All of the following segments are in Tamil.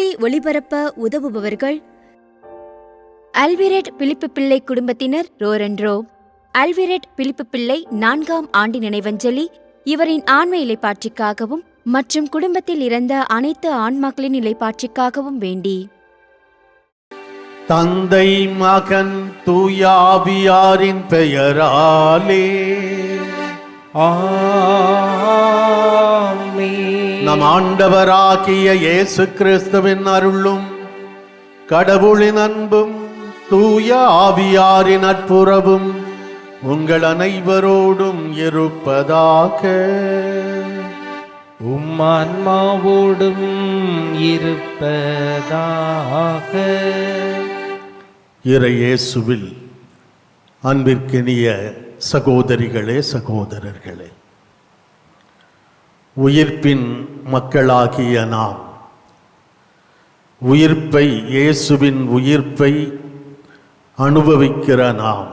நற்செய்தி ஒளிபரப்ப உதவுபவர்கள்: அல்விரெட் பிலிப்பு பிள்ளை குடும்பத்தினர், ரோரன்ரோ. அல்விரெட் பிலிப்பு பிள்ளை 4ஆம் ஆண்டு நினைவஞ்சலி இவரின் ஆன்ம இலைப்பாற்றிக்காகவும் மற்றும் குடும்பத்தில் இறந்த அனைத்து ஆன்மாக்களின் இலைப்பாற்றிக்காகவும் வேண்டி. தந்தை, மகன், தூயாவியாரின் பெயராலே ஆமென். நம் ஆண்டவராகிய இயேசு கிறிஸ்துவின் அருளும் கடவுளின் அன்பும் தூய ஆவியாரின் நட்புறவும் உங்கள் அனைவரோடும் இருப்பதாக. ஆன்மாவோடும் இருப்பதாக. இறையேசுவில் அன்பிற்கினிய சகோதரிகளே, சகோதரர்களே, உயிர்ப்பின் மக்களாகிய நாம் உயிர்ப்பை, இயேசுவின் உயிர்ப்பை அனுபவிக்கிற நாம்,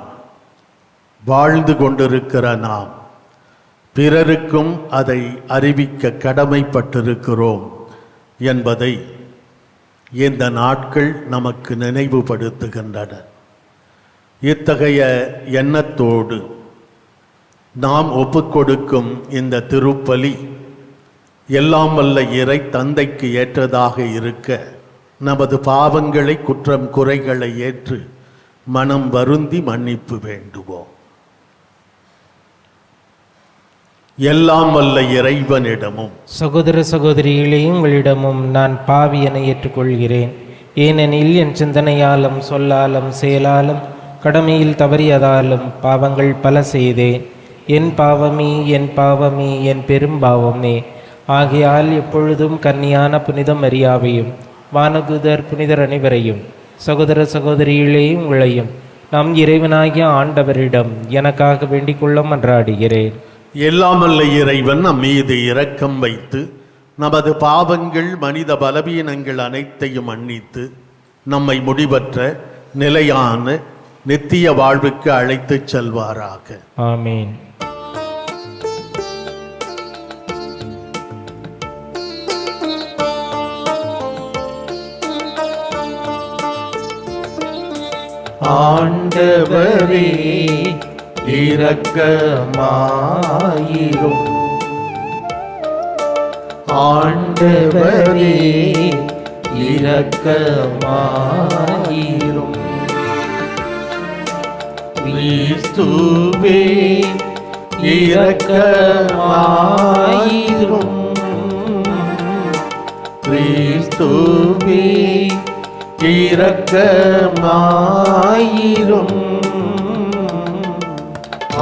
வாழ்ந்து கொண்டிருக்கிற நாம், பிறருக்கும் அதை அறிவிக்க கடமைப்பட்டிருக்கிறோம் என்பதை இந்த நாட்கள் நமக்கு நினைவுபடுத்துகின்றன. இத்தகைய எண்ணத்தோடு நாம் ஒப்புக்கொடுக்கும் இந்த திருப்பலி எல்லாம் வல்ல இறை தந்தைக்கு ஏற்றதாக இருக்க, நமது பாவங்களை, குற்றம் குறைகளை ஏற்று மனம் வருந்தி மன்னிப்பு வேண்டுவோம். எல்லாம் வல்ல இறைவனிடமும் சகோதர சகோதரிகளே, உங்களிடமும் நான் பாவி என ஏற்றுக்கொள்கிறேன். ஏனெனில் என் சிந்தனையாலும் சொல்லாலும் செயலாலும் கடமையில் தவறியதாலும் பாவங்கள் பல செய்தேன். என் பாவமே, என் பாவமே, என் பெரும் பாவமே. ஆகையால் எப்பொழுதும் கன்னியான புனித மரியாவையும் வானதூதர் புனிதர் அனைவரையும், சகோதர சகோதரிகளே உங்களையும் நம் இறைவனாகிய ஆண்டவரிடம் எனக்காக வேண்டிக் கொள்ள மன்றாடுகிறேன். எல்லாமல்ல இறைவன் நம் மீது இரக்கம் வைத்து நமது பாவங்கள், மனித பலவீனங்கள் அனைத்தையும் மன்னித்து நம்மை முடிவற்ற நிலையான நித்திய வாழ்வுக்கு அழைத்துச் செல்வாராக. ஆமீன். ஆண்டவரே இரக்கமாயிரும். ஆண்டவரே இரக்கமாயிரும். கிறிஸ்துவே இரக்கமாயிரும். கிறிஸ்துவே இரக்கமாயிரும்.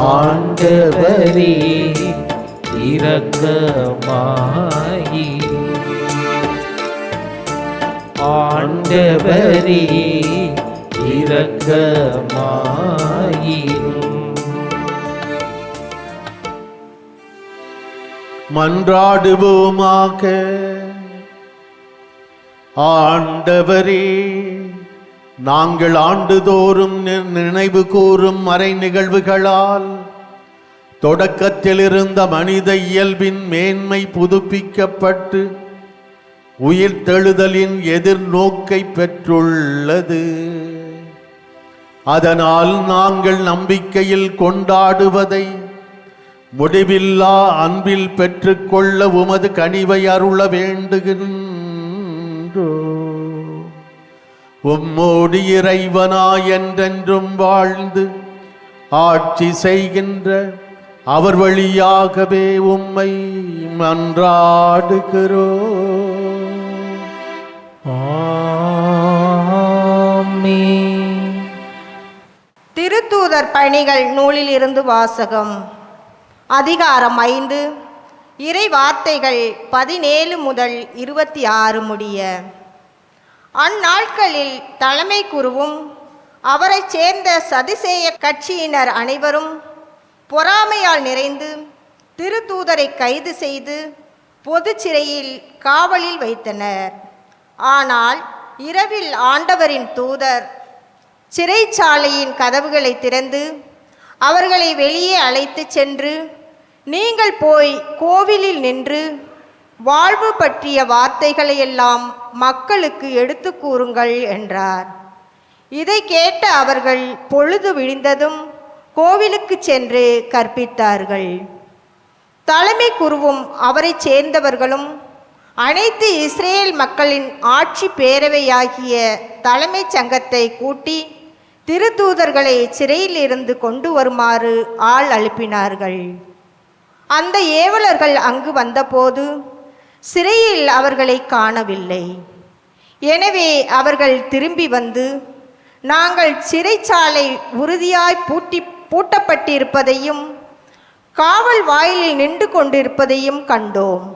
ஆண்டவரே இரக்கமாயிரும். ஆண்டவரே இரக்கமாயிரும். மன்றாடுவோமாக. ஆண்டவரே, நாங்கள் ஆண்டுதோறும் நினைவு கூறும் மறை நிகழ்வுகளால் தொடக்கத்தில் இருந்த மனித இயல்பின் மேன்மை புதுப்பிக்கப்பட்டு உயிர்த்தெழுதலின் எதிர்நோக்கை பெற்றுள்ளது. அதனால் நாங்கள் நம்பிக்கையில் கொண்டாடுவதை முடிவில்லா அன்பில் பெற்றுக்கொள்ள உமது கனிவை அருள வேண்டுகின்றோம். உம்மோடு இறைவனாய் என்றென்றும் வாழ்ந்து ஆட்சி செய்கின்ற அவர் வழியாகவே உம்மை மன்றாடுகிறோம். ஆமென். திருத்தூதர் பணிகள் நூலில் இருந்து வாசகம். அதிகாரம் 5, இறை வார்த்தைகள் 17 முதல் 26 முடிய. அந்நாட்களில் தலைமை குருவும் அவரைச் சேர்ந்த சதுசேய கட்சியினர் அனைவரும் பொறாமையால் நிறைந்து திருத்தூதரை கைது செய்து பொது சிறையில் காவலில் வைத்தனர். ஆனால் இரவில் ஆண்டவரின் தூதர் சிறைச்சாலையின் கதவுகளை திறந்து அவர்களை வெளியே அழைத்து சென்று, நீங்கள் போய் கோவிலில் நின்று வாழ்வு பற்றிய வார்த்தைகளையெல்லாம் மக்களுக்கு எடுத்து கூறுங்கள் என்றார். இதை கேட்ட அவர்கள் பொழுது விடிந்ததும் கோவிலுக்கு சென்று கற்பித்தார்கள். தலைமை குருவும் அவரை சேர்ந்தவர்களும் அனைத்து இஸ்ரேல் மக்களின் ஆட்சி பேரவையாகிய தலைமைச் சங்கத்தை கூட்டி திருத்தூதர்களை சிறையில் இருந்து கொண்டு வருமாறு ஆள் அனுப்பினார்கள். அந்த ஏவலர்கள் அங்கு வந்தபோது சிறையில் அவர்களை காணவில்லை. எனவே அவர்கள் திரும்பி வந்து, நாங்கள் சிறைச்சாலை உறுதியாய் பூட்டப்பட்டிருப்பதையும் காவல் வாயிலில் நின்று கொண்டிருப்பதையும் கண்டோம்.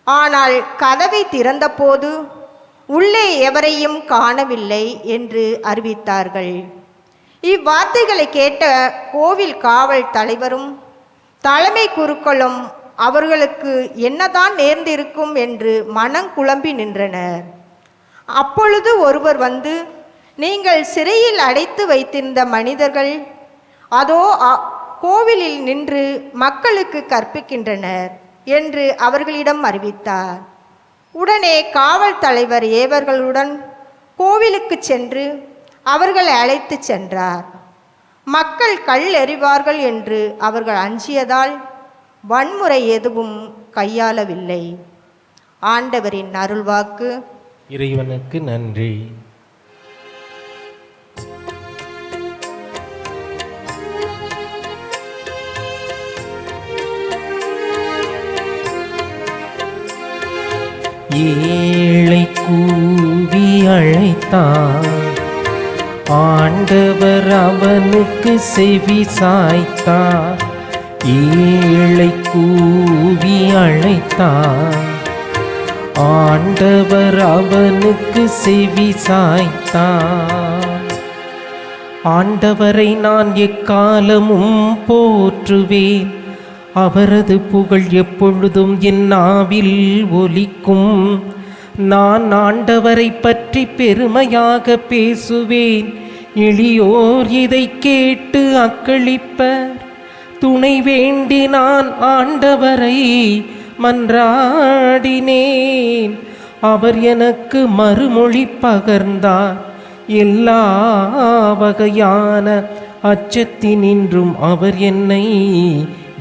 ஆனால் கதவை திறந்தபோது உள்ளே எவரையும் காணவில்லை என்று அறிவித்தார்கள். இவ்வார்த்தைகளை கேட்ட கோவில் காவல் தலைவரும் தலைமை குருக்களும் அவர்களுக்கு என்னதான் நேர்ந்திருக்கும் என்று மனங்குழம்பி நின்றனர். அப்பொழுது ஒருவர் வந்து, நீங்கள் சிறையில் அடைத்து வைத்திருந்த மனிதர்கள் அதோ கோவிலில் நின்று மக்களுக்கு கற்பிக்கின்றனர் என்று அவர்களிடம் அறிவித்தார். உடனே காவல் தலைவர் ஏவர்களுடன் கோவிலுக்கு சென்று அவர்களை அழைத்து சென்றார். மக்கள் கல் எறிவார்கள் என்று அவர்கள் அஞ்சியதால் வன்முறை எதுவும் கையாளவில்லை. ஆண்டவரின் அருள்வாக்கு. இறைவனுக்கு நன்றி. ஏழை கூவி அழைத்தார், ஆண்டவர் அவனுக்கு செவி சாய்த்தார். ஏழை கூவி அழைத்தார், ஆண்டவர் அவனுக்கு செவி சாய்த்தார். ஆண்டவரை நான் எக்காலமும் போற்றுவேன், அவரது புகழ் எப்பொழுதும் என் நாவில் ஒலிக்கும். நான் ஆண்டவரை பற்றி பெருமையாக பேசுவேன், எளியோர் இதை கேட்டு அக்களிப்பர். துணை வேண்டி நான் ஆண்டவரை மன்றாடினேன், அவர் எனக்கு மறுமொழி பகர்ந்தார். எல்லா வகையான அச்சத்தினின்றும் அவர் என்னை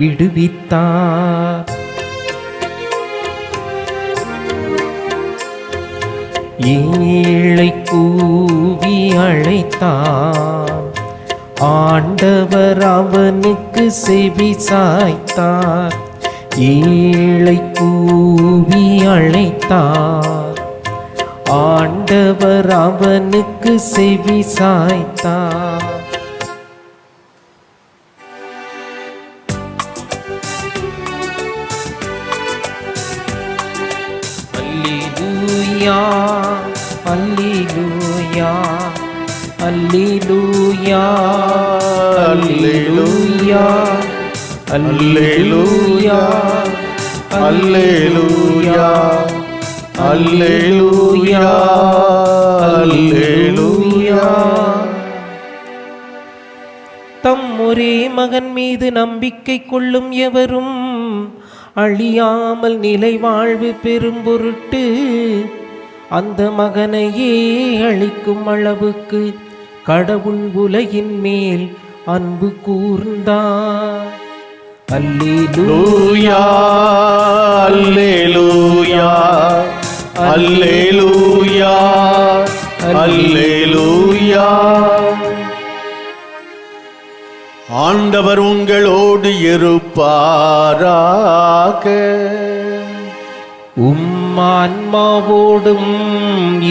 விடுவித்தார். ஏழை கூவி அழைத்தார், ஆண்டவர் அவனுக்கு செவி சாய்த்தார். ஏழை கூவி அழைத்தார், ஆண்டவர் அவனுக்கு செவி சாய்த்தார். அல்லேலூயா, அல்லேலூயா, அல்லேலூயா, அல்லேலூயா, அல்லேலூயா, அல்லேலூயா, அல்லேலூயா. தம் ஒரே மகன் மீது நம்பிக்கை கொள்ளும் எவரும் அழியாமல் நிலை வாழ்வு பெறும் பொருட்டு அந்த மகனையே அளிக்கும் அளவுக்கு கடவுள் உலகின் மேல் அன்பு கூர்ந்தார். அல்லேலூயா, அல்லேலூயா, அல்லேலூயா, அல்லேலூயா. ஆண்டவர் உங்களோடு இருப்பாராக, ஆன்மாவோடும்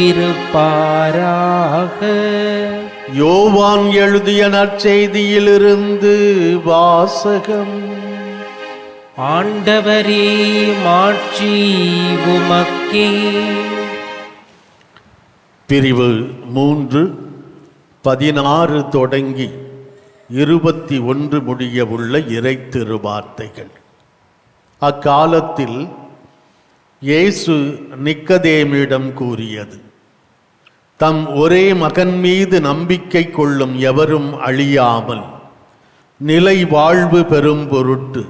இருப்பாராக. யோவான் எழுதிய நற்செய்தியிலிருந்து வாசகம். ஆண்டவரே மாட்சி உமக்கே. பிரிவு 3 16 தொடங்கி 21 முடிய உள்ள இறை திருவார்த்தைகள். அக்காலத்தில் இயேசு நிக்கதேமிடம் கூறியது, தம் ஒரே மகன் மீது நம்பிக்கை கொள்ளும் எவரும் அழியாமல் நிலை வாழ்வு பெறும் பொருட்டு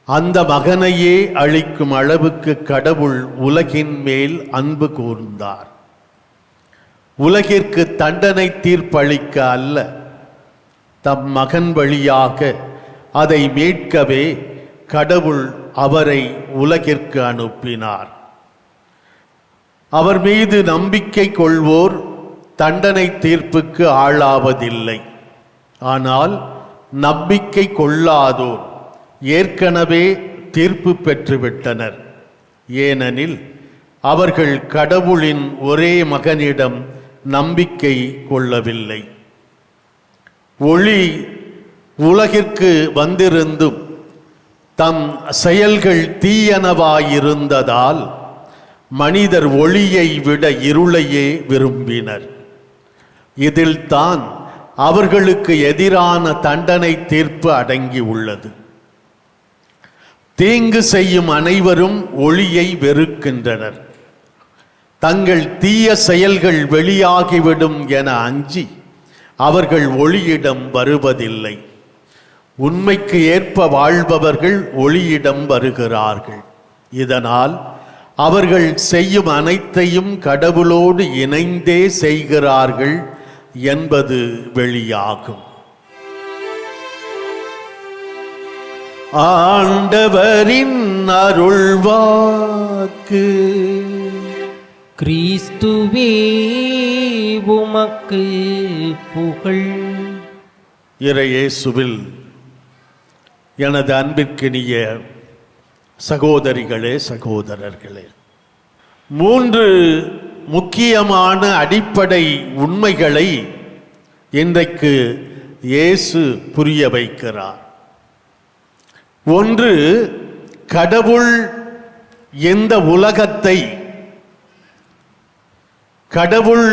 அந்த மகனையே அளிக்கும் அளவுக்கு கடவுள் உலகின் மேல் அன்பு கூர்ந்தார். உலகிற்கு தண்டனை தீர்ப்பளிக்க அல்ல, தம் மகன் வழியாக அதை மீட்கவே கடவுள் அவரை உலகிற்கு அனுப்பினார். அவர் மீது நம்பிக்கை கொள்வோர் தண்டனை தீர்ப்புக்கு ஆளாவதில்லை. ஆனால் நம்பிக்கை கொள்ளாதோர் ஏற்கனவே தீர்ப்பு பெற்றுவிட்டனர். ஏனெனில் அவர்கள் கடவுளின் ஒரே மகனிடம் நம்பிக்கை கொள்ளவில்லை. ஒளி உலகிற்கு வந்திருந்தும் தம் செயல்கள் தீயனவாயிருந்ததால் மனிதர் ஒளியை விட இருளையே விரும்பினர். இதில் தான் அவர்களுக்கு எதிரான தண்டனை தீர்ப்பு அடங்கி உள்ளது. தீங்கு செய்யும் அனைவரும் ஒளியை வெறுக்கின்றனர். தங்கள் தீய செயல்கள் வெளியாகிவிடும் என அஞ்சி அவர்கள் ஒளியிடம் வருவதில்லை. உண்மைக்கு ஏற்ப வாழ்பவர்கள் ஒளியிடம் வருகிறார்கள். இதனால் அவர்கள் செய்யும் அனைத்தையும் கடவுளோடு இணைந்தே செய்கிறார்கள் என்பது வெளியாகும். ஆண்டவரின் அருள்வாக்கு. கிறிஸ்துவே உமக்கு புகழ். இறையேசுவில் எனது அன்பிற்கினிய சகோதரிகளே, சகோதரர்களே, 3 முக்கியமான அடிப்படை உண்மைகளை இன்றைக்கு இயேசு புரிய வைக்கிறார். ஒன்று, கடவுள் இந்த உலகத்தை, கடவுள்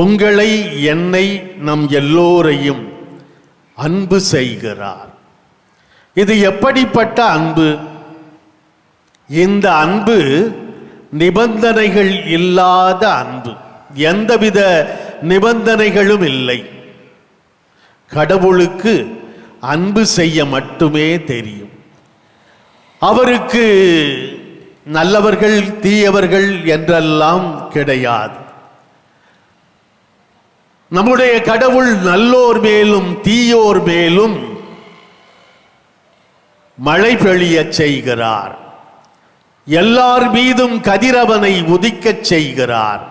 உங்களை, என்னை, நம் எல்லோரையும் அன்பு செய்கிறார். இது எப்படிப்பட்ட அன்பு? இந்த அன்பு நிபந்தனைகள் இல்லாத அன்பு. எந்தவித நிபந்தனைகளும் இல்லை. கடவுளுக்கு அன்பு செய்ய மட்டுமே தெரியும். அவருக்கு நல்லவர்கள் தீயவர்கள் என்றெல்லாம் கிடையாது. நம்முடைய கடவுள் நல்லோர் மேலும் தீயோர் மேலும் மழை பெய்யச் செய்கிறார். எல்லார் மீதும் கதிரவனை உதிக்கச் செய்கிறார்.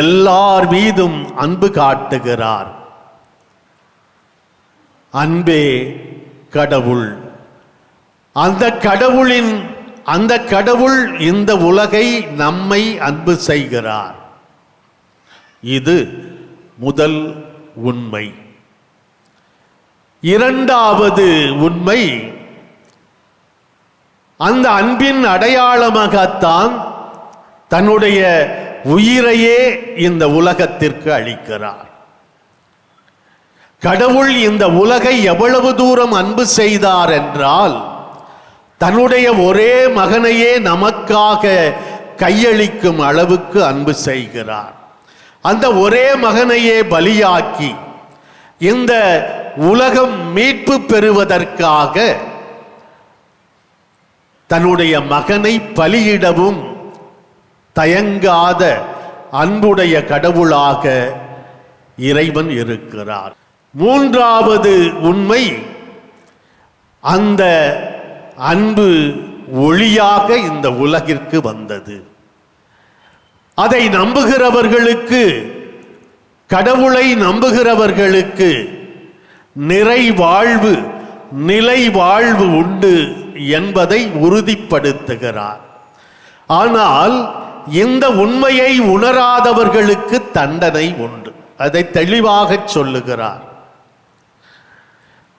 எல்லார் மீதும் அன்பு காட்டுகிறார். அன்பே கடவுள். அந்த கடவுள் இந்த உலகை, நம்மை அன்பு செய்கிறார். இது முதல் உண்மை. இரண்டாவது உண்மை, அந்த அன்பின் அடையாளமாகத்தான் தன்னுடைய உயிரையே இந்த உலகத்திற்கு அளிக்கிறார். கடவுள் இந்த உலகை எவ்வளவு தூரம் அன்பு செய்தார் என்றால், தன்னுடைய ஒரே மகனையே நமக்காக கையளிக்கும் அளவுக்கு அன்பு செய்கிறார். அந்த ஒரே மகனையே பலியாக்கி இந்த உலகம் மீட்பு பெறுவதற்காக தன்னுடைய மகனை பலியிடவும் தயங்காத அன்புடைய கடவுளாக இறைவன் இருக்கிறார். மூன்றாவது உண்மை, அந்த அன்பு ஒளியாக இந்த உலகிற்கு வந்தது. அதை நம்புகிறவர்களுக்கு, கடவுளை நம்புகிறவர்களுக்கு நிறைவாழ்வு, நிலை வாழ்வு உண்டு என்பதை உறுதிப்படுத்துகிறார். ஆனால் இந்த உண்மையை உணராதவர்களுக்கு தண்டனை உண்டு. அதை தெளிவாக சொல்லுகிறார்.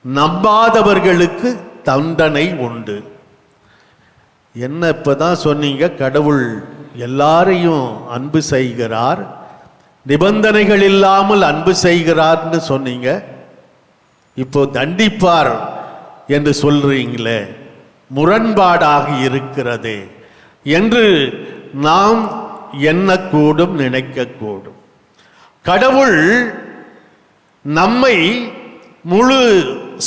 நம்பாதவர்களுக்கு தண்டனை உண்டு. என்ன இப்பதான் சொன்னீங்க, கடவுள் எல்லாரையும் அன்பு செய்கிறார், நிபந்தனைகள் இல்லாமல் அன்பு செய்கிறார்னு சொன்னீங்க. இப்போ தண்டிப்பார் என்று சொல்றீங்களே, முரண்பாடாக இருக்கிறதே என்று நாம் எண்ணக்கூடும், நினைக்கக்கூடும். கடவுள் நம்மை முழு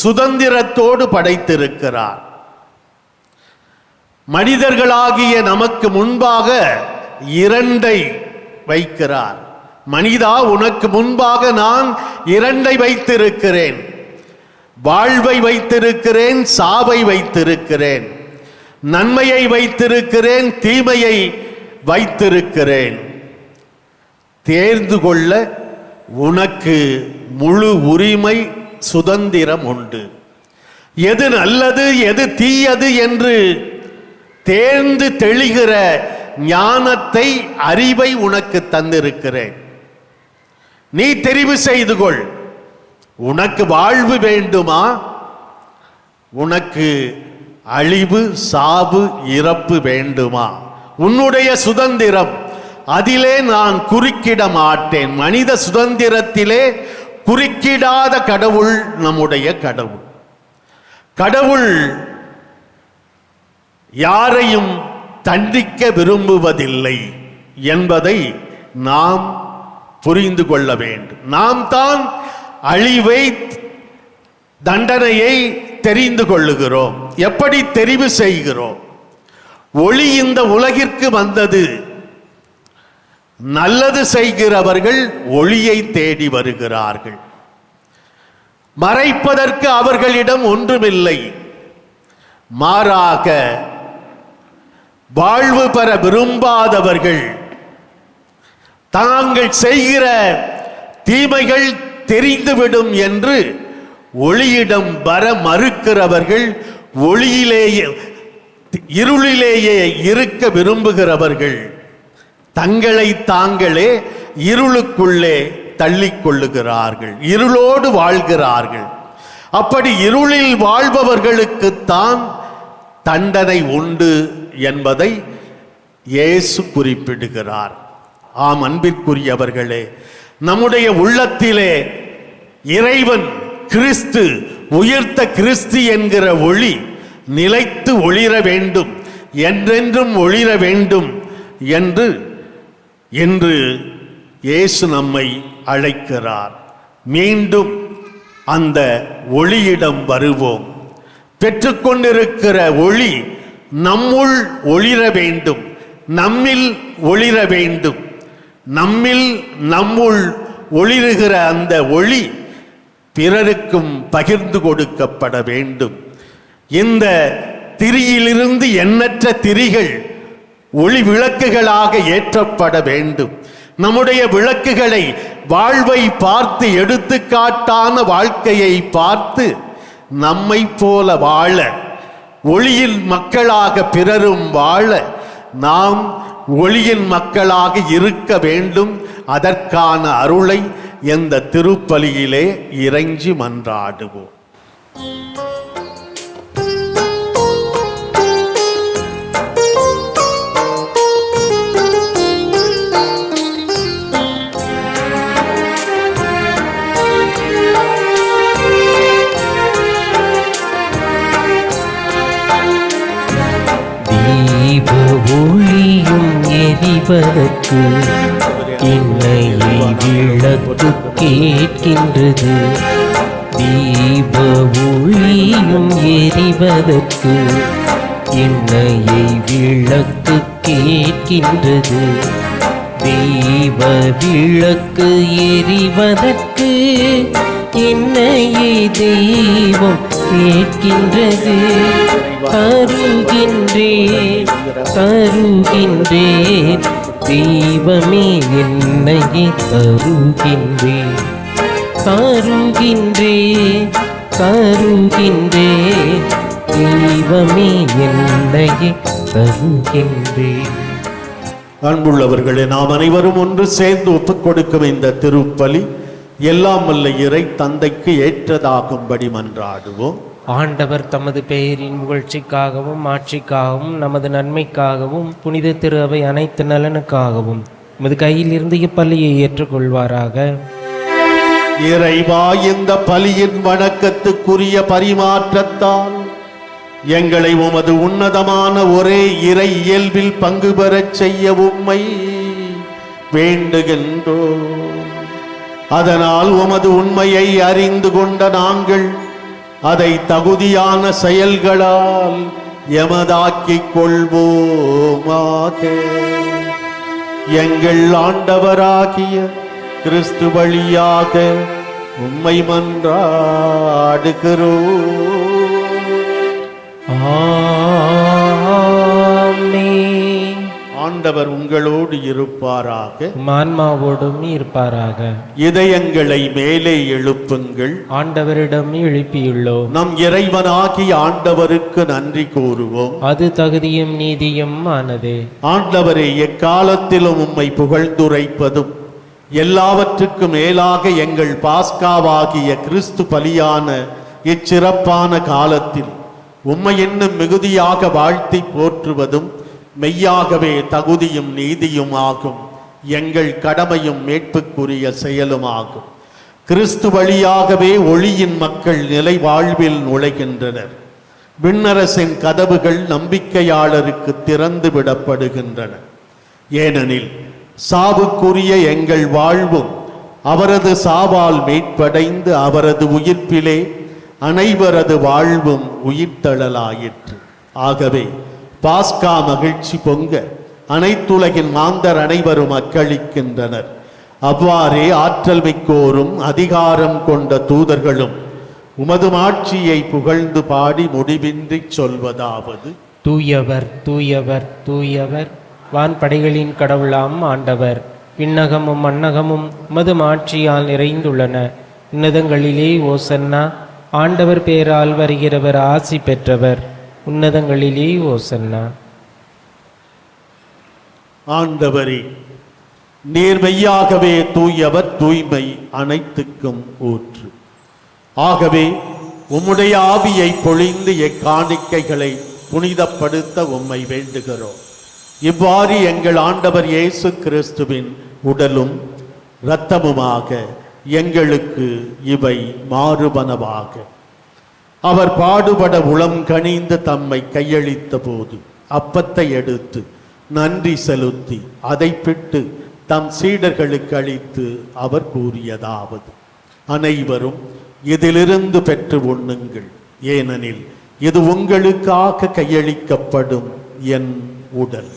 சுதந்திரத்தோடு படைத்திருக்கிறார். மனிதர்களாகிய நமக்கு முன்பாக 2 வைக்கிறார். மனிதா, உனக்கு முன்பாக நான் 2 வைத்திருக்கிறேன். வாழ்வை வைத்திருக்கிறேன், சாவை வைத்திருக்கிறேன். நன்மையை வைத்திருக்கிறேன், தீமையை வைத்திருக்கிறேன். தேர்ந்து கொள்ள உனக்கு முழு உரிமை, சுதந்திரம் உண்டு. எது நல்லது எது தீயது என்று தேர்ந்து தெளிகிற ஞானத்தை, அறிவை உனக்கு தந்திருக்கிறேன். நீ தெரிவு செய்து கொள். உனக்கு வாழ்வு வேண்டுமா? உனக்கு அழிவு, சாவு, இறப்பு வேண்டுமா? உன்னுடைய சுதந்திரம். அதிலே நான் குறுக்கிட மாட்டேன். மனித சுதந்திரத்திலே குறுக்கிடாத கடவுள் நம்முடைய கடவுள். கடவுள் யாரையும் தண்டிக்க விரும்புவதில்லை என்பதை நாம் புரிந்து கொள்ள வேண்டும். நாம் தான் அழிவை, தண்டனையை தெரிந்து கொள்ளுகிறோம். எப்படி தெரிவு செய்கிறோம்? ஒளி இந்த உலகிற்கு வந்தது. நல்லது செய்கிறவர்கள் ஒளியை தேடி வருகிறார்கள். மறைப்பதற்கு அவர்களிடம் ஒன்றுமில்லை. மாறாக வாழ்வு பெற விரும்பாதவர்கள், தாங்கள் செய்கிற தீமைகள் தெரிந்துவிடும் என்று ஒளியிடம் வர மறுக்கிறவர்கள், ஒளியிலேயே இருளிலேயே இருக்க விரும்புகிறவர்கள், தங்களை தாங்களே இருளுக்குள்ளே தள்ளிக்கொள்ளுகிறார்கள், இருளோடு வாழ்கிறார்கள். அப்படி இருளில் வாழ்பவர்களுக்குத்தான் தண்டனை உண்டு என்பதை இயேசு குறிப்பிடுகிறார். ஆம் அன்பிற்குரியவர்களே, நம்முடைய உள்ளத்திலே இறைவன் கிறிஸ்து, உயிர்த்த கிறிஸ்து என்கிற ஒளி நிலைத்து ஒளிர வேண்டும், என்றென்றும் ஒளிர வேண்டும் என்று இன்று இயேசு நம்மை அழைக்கிறார். மீண்டும் அந்த ஒளியிடம் வருவோம். பெற்றுக்கொண்டிருக்கிற ஒளி நம்முள் ஒளிர வேண்டும், நம்மில் ஒளிர வேண்டும். நம்முள் ஒளிருகிற அந்த ஒளி பிறருக்கும் பகிர்ந்து கொடுக்கப்பட வேண்டும். இந்த திரியிலிருந்து எண்ணற்ற திரிகள் ஒளி விளக்குகளாக ஏற்றப்பட வேண்டும். நம்முடைய விளக்குகளை வாழ்வை பார்த்து, எடுத்துக்காட்டான வாழ்க்கையை பார்த்து நம்மை போல வாழ, ஒளியின் மக்களாக பிறரும் வாழ நாம் ஒளியின் மக்களாக இருக்க வேண்டும். அதற்கான அருளை இந்த திருப்பலியிலே இறைஞ்சி மன்றாடுவோம். ஒளியும் எரிவதற்கு எண்ணெயை விளக்கு கேட்கின்றது. தீப ஒளியும் எரிவதற்கு எண்ணெயை விளக்கு கேட்கின்றது. தீப விளக்கு எரிவதற்கு என்னையே தெய்வம் கேட்கின்றது. தருகின்றேன் தருகின்றேன் தெய்வமே, என்னையே தருகின்றேன். தருகின்றேன் தருகின்றேன் தெய்வமே, என்னையே தருகின்றேன். அன்புள்ளவர்களே, நாம் அனைவரும் ஒன்று சேர்ந்து ஒப்புக் கொடுக்கும் இந்த திருப்பலி எல்லாம் வல்ல இறை தந்தைக்கு ஏற்றதாகும்படி மன்றாடுவோம். ஆண்டவர் தமது பெயரின் புகழ்ச்சிக்காகவும் ஆட்சிக்காகவும் நமது நன்மைக்காகவும் புனித திரு அவை அனைத்து நலனுக்காகவும் நமது கையில் இருந்து இப்பலியை ஏற்றுக்கொள்வாராக. இறைவா, இந்த பலியின் வணக்கத்துக்குரிய பரிமாற்றத்தால் எங்களை உமது உன்னதமான ஒரே இறை இயல்பில் பங்கு பெறச் செய்ய உம்மை வேண்டுகின்றோம். அதனால் உமது உண்மையை அறிந்து கொண்ட நாங்கள் அதை தகுதியான செயல்களால் எமதாக்கிக் கொள்வோமாக. எங்கள் ஆண்டவராகிய கிறிஸ்து வழியாக உம்மை மன்றாடுகிறோம். ஆமென். ஆண்டவர் உங்களோடு இருப்பாராக, ஆன்மாவோடும் இருப்பாராக. இதயங்களை மேலே எழுப்புங்கள். ஆண்டவரிடம் எழுப்பியுள்ளோம். நம் இறைவனாகிய ஆண்டவருக்கு நன்றி கூறுவோம். அது தகுதியும் நீதியும் ஆனதே. ஆண்டவரே, எக்காலத்திலும் உம்மை புகழ்ந்துரைப்பதும் எல்லாவற்றுக்கும் மேலாக எங்கள் பாஸ்காவாகிய கிறிஸ்து பலியான இச்சிறப்பான காலத்தில் உம்மை இன்னும் மிகுதியாக வாழ்த்தி போற்றுவதும் மெய்யாகவே தகுதியும் நீதியும் ஆகும். எங்கள் கடமையும் மீட்புக்குரிய செயலுமாகும். கிறிஸ்து வழியாகவே ஒளியின் மக்கள் நிலை வாழ்வில் நுழைகின்றனர். விண்ணரசின் கதவுகள் நம்பிக்கையாளருக்கு திறந்து விடப்படுகின்றன. ஏனெனில் சாவுக்குரிய எங்கள் வாழ்வும் அவரது சாவால் மீட்படைந்து அவரது உயிர்ப்பிலே அனைவரது வாழ்வும் உயிர்த்தெழலாயிற்று. ஆகவே பாஸ்கா மகிழ்ச்சி பொங்க அனைத்துலகின் மாந்தர் அனைவரும் அக்களிக்கின்றனர். அவ்வாறே ஆற்றல் மிக்கோரும் அதிகாரம் கொண்ட தூதர்களும் உமது மாட்சியை புகழ்ந்து பாடி முடிவின்றி சொல்வதாவது: தூயவர் தூயவர் தூயவர், வான்படைகளின் கடவுளாம் ஆண்டவர். விண்ணகமும் மண்ணகமும் உமது மாட்சியால் நிறைந்துள்ளன. உன்னதங்களிலே ஓசன்னா. ஆண்டவர் பேரால் வருகிறவர் ஆசி பெற்றவர். உன்னதங்களிலே ஓசன்னா. ஆண்டவரே, நீர் மெய்யாகவே தூயவர், தூய்மை அனைத்துக்கும் ஊற்று. ஆகவே உம்முடைய ஆவியை பொழிந்து எக்காணிக்கைகளை புனிதப்படுத்த உம்மை வேண்டுகிறோம். இவ்வாறு எங்கள் ஆண்டவர் இயேசு கிறிஸ்துவின் உடலும் இரத்தமுமாக எங்களுக்கு இவை மாறுபனவாக. அவர் பாடுபட உளம் கனிந்து தம்மை கையளித்த போது அப்பத்தை எடுத்து நன்றி செலுத்தி அதை பிட்டு தம் சீடர்களுக்கு அளித்து அவர் கூறியதாவது: அனைவரும் இதிலிருந்து பெற்று உண்ணுங்கள், ஏனெனில் இது உங்களுக்காக கையளிக்கப்படும் என் உடல்.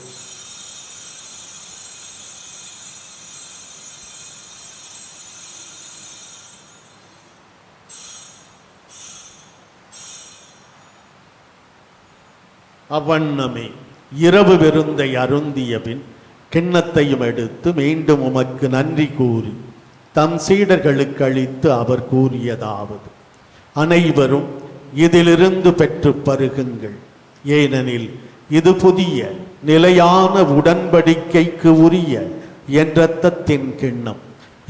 அவ்வண்ணமே இரவு விருந்தை அருந்திய பின் கிண்ணத்தையும் எடுத்து மீண்டும் உமக்கு நன்றி கூறி தம் சீடர்களுக்கு அளித்து அவர் கூறியதாவது: அனைவரும் இதிலிருந்து பெற்று பருகுங்கள், ஏனெனில் இது புதிய நிலையான உடன்படிக்கைக்கு உரிய என் இரத்தத்தின் கிண்ணம்.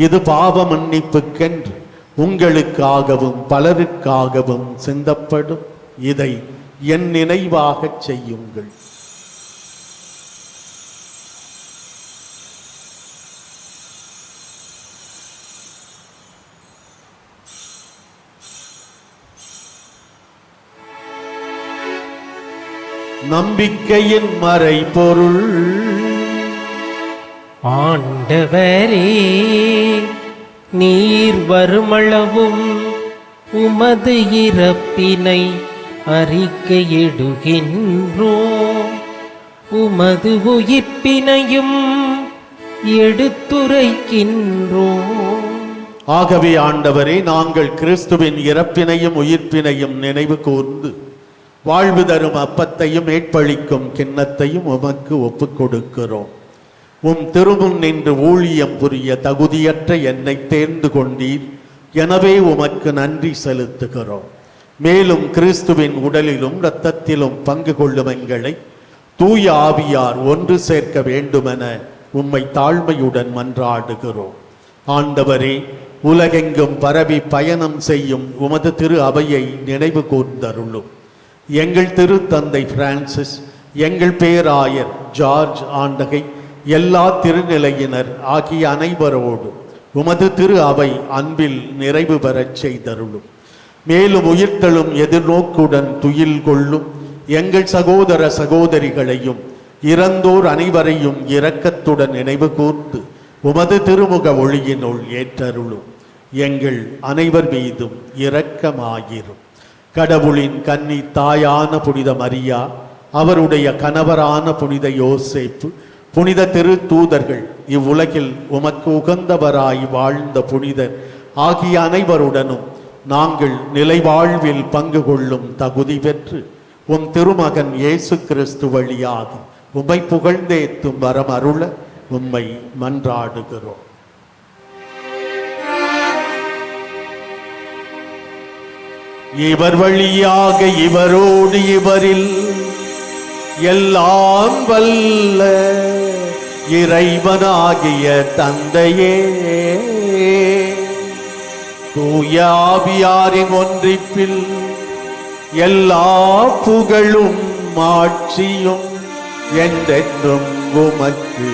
இது பாவ மன்னிப்புக்கென்று உங்களுக்காகவும் பலருக்காகவும் சிந்தப்படும். இதை என் நினைவாகச் செய்யுங்கள். நம்பிக்கையின் மறைபொருள். ஆண்டவரே, நீர் வருமளவும் உமது இறப்பினை அறிக்கையிடுகின்றோம், உமது உயிர்ப்பினையும் எடுத்துரைக்கின்றோம். ஆகவே ஆண்டவரே, நாங்கள் கிறிஸ்துவின் இறப்பினையும் உயிர்ப்பினையும் நினைவு கூர்ந்து வாழ்வு தரும் அப்பத்தையும் மீட்பளிக்கும் கிண்ணத்தையும் உமக்கு ஒப்புக் கொடுக்கிறோம். உம் திருமுன் நின்று ஊழியம் புரிய தகுதியற்ற என்னை தேர்ந்து கொண்டீர். எனவே உமக்கு நன்றி செலுத்துகிறோம். மேலும் கிறிஸ்துவின் உடலிலும் இரத்தத்திலும் பங்கு கொள்ளும் எங்களை தூய ஆவியார் ஒன்று சேர்க்க வேண்டுமென உம்மை தாழ்மையுடன் மன்றாடுகிறோம். ஆண்டவரே, உலகெங்கும் பரவி பயணம் செய்யும் உமது திரு அவையை நினைவு கூர்ந்தருளும். எங்கள் திருத்தந்தை பிரான்சிஸ், எங்கள் பேராயர் ஜார்ஜ் ஆண்டகை, எல்லா திருநிலையினர் ஆகிய அனைவரோடு உமது திரு அவை அன்பில் நிறைவு பெறச் செய்தருளும். மேலும் உயிர்த்தெழும் எதிர்நோக்குடன் துயில் கொள்ளும் எங்கள் சகோதர சகோதரிகளையும் இறந்தோர் அனைவரையும் இரக்கத்துடன் நினைவு கூர்ந்து உமது திருமுக ஒளியினுள் ஏற்றருளும். எங்கள் அனைவர் மீதும் இரக்கமாயிரும். கடவுளின் கன்னி தாயான புனித மரியா, அவருடைய கணவரான புனித யோசேப்பு, புனித திருத்தூதர்கள், இவ்வுலகில் உமக்கு உகந்தவராய் வாழ்ந்த புனிதர் ஆகிய அனைவருடனும் நாங்கள் நிலைவாழ்வில் பங்கு கொள்ளும் தகுதி பெற்று உம் திருமகன் இயேசு கிறிஸ்து வழியாக உம்மை புகழ்ந்தேத்தும் வரம் அருள உம்மை மன்றாடுகிறோம். இவர் வழியாக இவரோடு இவரில் எல்லாம் வல்ல இறைவனாகிய தந்தையே, தூய ஆவியாரின் ஒன்றிப்பில் எல்லா புகழும் ஆட்சியும் என்றென்றும் உமக்கு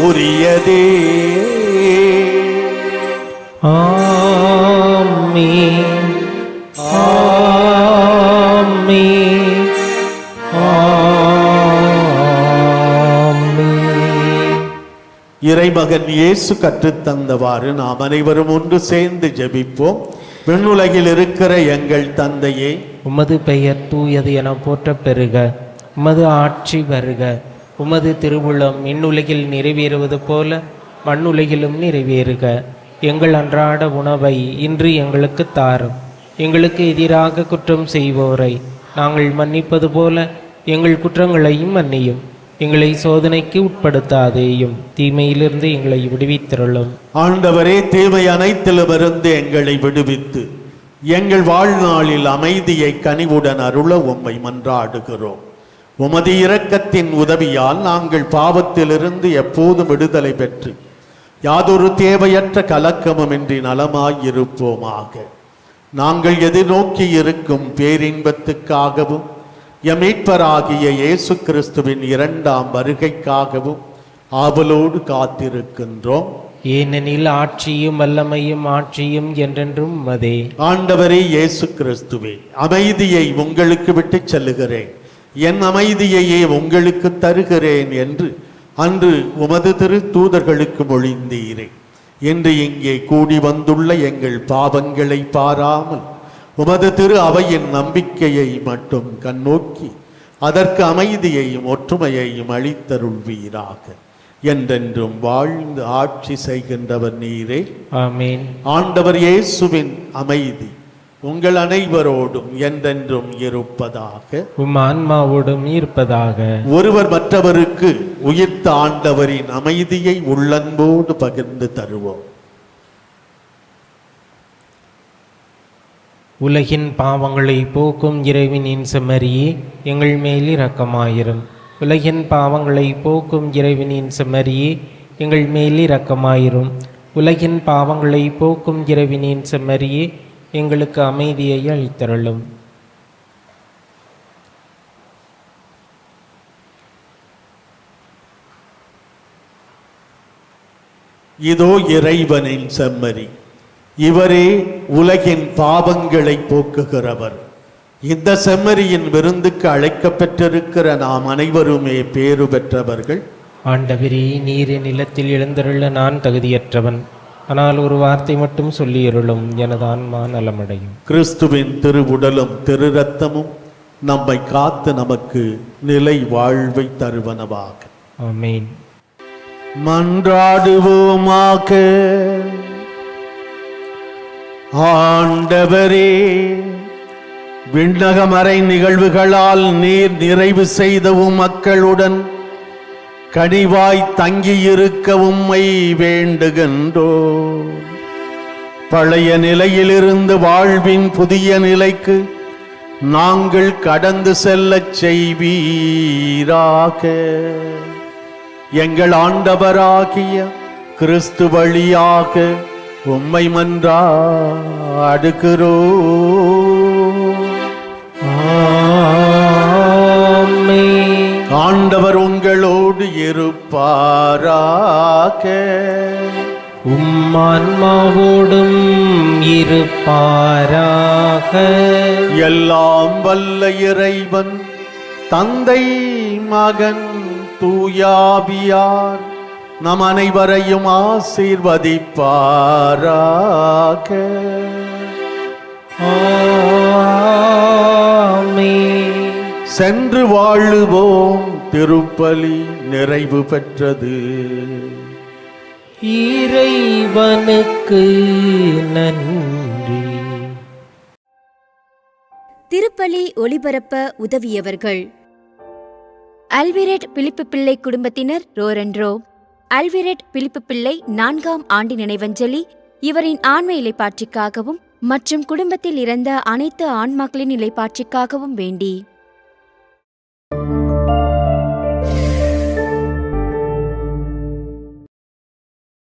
உரியதே. ஆமென். ஆமென். ஆமென். இறைமகன் இயேசு கற்றுத்தந்தவாறு நாம் அனைவரும் ஒன்று சேர்ந்து ஜெபிப்போம். விண்ணுலகில் இருக்கிற எங்கள் தந்தையே, உமது பெயர் தூயது என போற்றப் பெறுக. உமது ஆட்சி வருக. உமது திருவுளம் விண்ணுலகில் நிறைவேறுவது போல மண்ணுலகிலும் நிறைவேறுக. எங்கள் அன்றாட உணவை இன்று எங்களுக்கு தாரும். எங்களுக்கு எதிராக குற்றம் செய்வோரை நாங்கள் மன்னிப்பது போல எங்கள் குற்றங்களையும் மன்னியும். எங்களை சோதனைக்கு உட்படுத்தாதேயும், தீமையிலிருந்து எங்களை விடுவித்திருளும். ஆண்டவரே, தீமை அனைத்திலுமிருந்து எங்களை விடுவித்து எங்கள் வாழ்நாளில் அமைதியை கனிவுடன் அருள உம்மை மன்றாடுகிறோம். உமது இரக்கத்தின் உதவியால் நாங்கள் பாவத்திலிருந்து எப்போதும் விடுதலை பெற்று யாதொரு தேவையற்ற கலக்கமுமின்றி நலமாயிருப்போமாக. நாங்கள் எதிர்நோக்கி இருக்கும் பேரின்பத்துக்காகவும் எம் மீட்பராகிய இயேசு கிறிஸ்துவின் இரண்டாம் வருகைக்காகவும் ஆவலோடு காத்திருக்கின்றோம். ஏனெனில் ஆட்சியும் வல்லமையும் ஆட்சியும் என்றென்றும் உமதே. ஆண்டவரே இயேசு கிறிஸ்துவே, அமைதியை உங்களுக்கு விட்டுச் செல்லுகிறேன், என் அமைதியையே உங்களுக்கு தருகிறேன் என்று அன்று உமது திரு தூதர்களுக்கு மொழிந்தீரே. இன்று இங்கே கூடி வந்துள்ள எங்கள் பாவங்களை பாராமல் உமது திரு அவையின் நம்பிக்கையை மட்டும் கண்ணோக்கி அதற்கு அமைதியையும் ஒற்றுமையையும் அளித்தருள்வீராக. என்றென்றும் வாழ்ந்து ஆட்சி செய்கின்றவர் நீரே. ஆமென். ஆண்டவர் இயேசுவின் அமைதி உங்கள் அனைவரோடும் என்றென்றும் இருப்பதாக. உம் ஆன்மாவோடும் இருப்பதாக. ஒருவர் மற்றவருக்கு உயிர்த்த ஆண்டவரின் அமைதியை உள்ளன்போடு பகிர்ந்து தருவோம். உலகின் பாவங்களை போக்கும் இறைவனின் செம்மறியே, எங்கள் மேல் இரக்கமாயிரும். உலகின் பாவங்களை போக்கும் இறைவனின் செம்மறியே, எங்கள் மேல் இரக்கமாயிரும். உலகின் பாவங்களை போக்கும் இறைவனின் செம்மறியே, எங்களுக்கு அமைதியை அளித்தருளும். இதோ இறைவனின் செம்மறி, இவரே உலகின் பாவங்களை போக்குகிறவர். இந்த செம்மறியின் விருந்துக்கு அழைக்கப்பெற்றிருக்கிற நாம் அனைவருமே பேறு பெற்றவர்கள். ஆண்டவரே, நீர் என் நிலத்தில் எழுந்தருள நான் தகுதியற்றவன். ஆனால் ஒரு வார்த்தை மட்டும் சொல்லியருளும், எனது ஆன்மா நலமடையும். கிறிஸ்துவின் திருவுடலும் திரு ரத்தமும் நம்மை காத்து நமக்கு நிலை வாழ்வை தருவனவாக. ஆமென். மன்றாடுவோமாக. ஆண்டவரே, விண்ணகமறை நிகழ்வுகளால் நீர் நிறைவு செய்தவும் மக்களுடன் கனிவாய் தங்கியிருக்க உம்மை வேண்டுகின்றோ. பழைய நிலையிலிருந்து வாழ்வின் புதிய நிலைக்கு நாங்கள் கடந்து செல்லச் செய்வீராக. எங்கள் ஆண்டவராகிய கிறிஸ்து வழியாக உம்மை மன்றாடுகிறோம். ஆமென். ஆண்டவர் உங்களோடு இருப்பாராக. உம் ஆன்மாவோடும் இருப்பாராக. எல்லாம் வல்ல இறைவன் தந்தை, மகன், தூயாவியார் நம் அனைவரையும் ஆசீர்வதிப்பாராக. ஆமென். சென்று வாழுவோம். திருப்பலி நிறைவு பெற்றது. இறைவனுக்கு நன்றி. திருப்பலி ஒளிபரப்ப உதவியவர்கள்: அல்விரெட் பிலிப்பு பிள்ளை குடும்பத்தினர் ரோரன்ரோ. அல்விரெட் பிலிப்பு பிள்ளை 4ஆம் ஆண்டு நினைவஞ்சலி இவரின் ஆன்ம இலைப்பாற்றிக்காகவும் மற்றும் குடும்பத்தில் இறந்த அனைத்து ஆன்மாக்களின் இலைப்பாற்றிக்காகவும் வேண்டி